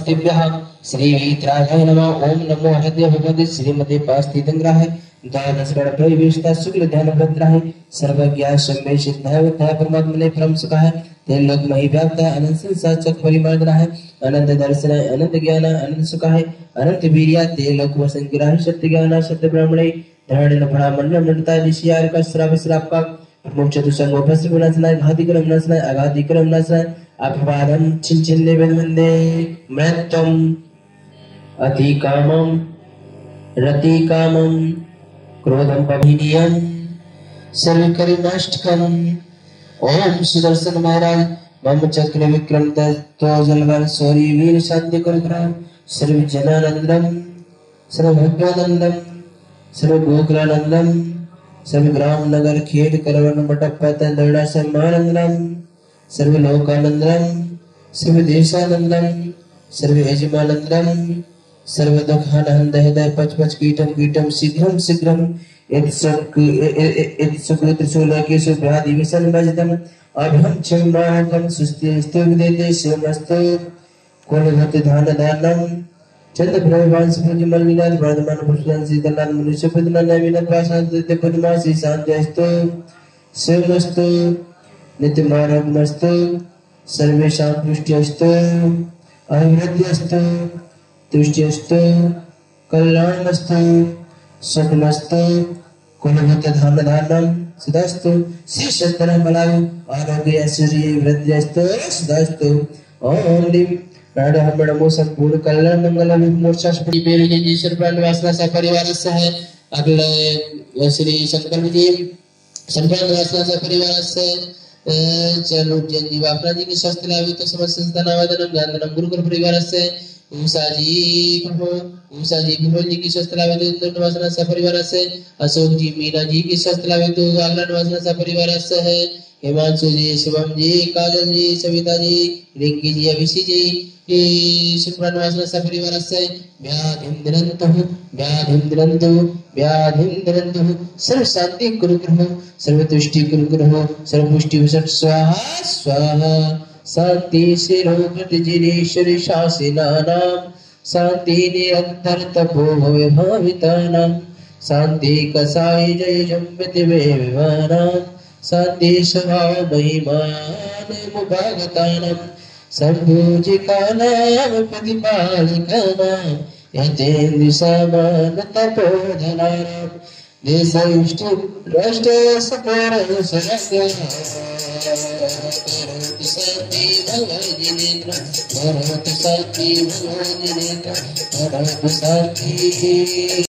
नमस्तेभ्यः श्रीवीत्राय नमः। ओम नमो हृदय भगवते श्रीमते पास्तितंग्राय द्वादशगण प्रविष्टा शुक्ल ध्यान भद्राय सर्वज्ञ शम्भे सिद्धाय विद्याय परमात्मने परम सुखाय ते लोक मही व्याप्ताय अनंत संसार चक परिमार्जनाय अनंत दर्शनाय अनंत ज्ञानाय अनंत सुखाय अनंत वीर्याय ते लोक वसंगिराय सत्य ज्ञानाय सत्य ब्रह्मणे धरण भणा मंडल मंडताय ऋषियार का श्राप श्राप का मोक्ष दुसंगो भस्म विनाशनाय घाति क्रम नाशनाय अघाति क्रम नाशनाय अभिवादन छिन्ने वंदे मृत्युम अति कामम रति कामम क्रोधम पभिनियम सर्वकरिनाष्टकम। ओम सुदर्शन महाराज मम चक्र विक्रम तो जलवर सौरी वीर शांति कुरुग्राम सर्व जनानंदम सर्व भक्तानंदम सर्व गोकुलानंदम सर्व ग्राम नगर खेत करवन मटप पैतन दरड़ा सम्मानंदम सर्व लोकानंदम सर्व देशानंदम सर्व यजमानंदम सर्व दुखानंद हृदय पच पच कीटम कीटम शीघ्रम शीघ्रम यदि सुकृत सुलोकेषु व्याधि विषम भजितम अभ्यम क्षमाकम सुस्ति स्तु विदेते शिवमस्तु कुलवत धान दानम चंद्र प्रभावान सुपुंज मलिनाथ वर्धमान पुष्पन सीतलान मनुष्य पुतना नवीनत वासन ते पद्मासी शांतिस्तु शिवमस्तु नित्यमारगमस्तु सर्वेषां पुष्टिस्तु अभिवृद्धिस्तु तुष्टिस्तु कल्याणमस्तु सुखमस्तु कुलवत धाम धानम सदास्तु श्री शंकर बलायु आरोग्य ऐश्वर्य वृद्धिस्तु सदास्तु। ओम लीम राधा नमो संपूर्ण कल्याण मंगल मोर्चा बेरुजीश्वर प्राण वासना सा परिवार से है अगले श्री शंकर जी संपूर्ण वासना सा परिवार से चलो जी बापना जी की स्वस्थ लाभ तो समस्त संतान आवेदन ज्ञानदनम गुरुकुल परिवार से उषा जी प्रभु जी की स्वस्थ लाभ तो वासना सा परिवार से अशोक जी मीना जी की स्वस्थ लाभ तो आगलन वासना सा परिवार से है हिमांशु जी शिवम जी काजल जी सविता जी रिंकी जी अभिषेक जी सुप्रान वासना सा परिवार से व्याधिंद्रंतु सर्व शांति कुरु कुरु सर्व तुष्टि कुरु कुरु सर्व पुष्टि विसर्ग स्वाहा स्वाहा शांति शिरोपतिजिनेश्वरी शासिनानां शांति निरंतर तपो भवे भावितानां शांति कसाई जय जम्बति वे विवानां शांति स्वभाव महिमान मुभागतानां संभूजिकानां प्रतिपालिकानां यतेन्द्र समान तपोधनानां देशयुष्ट राष्ट्र सकर सरस्य शांति भवजिनेन्द्र शांति भवजिनेन्द्र शांति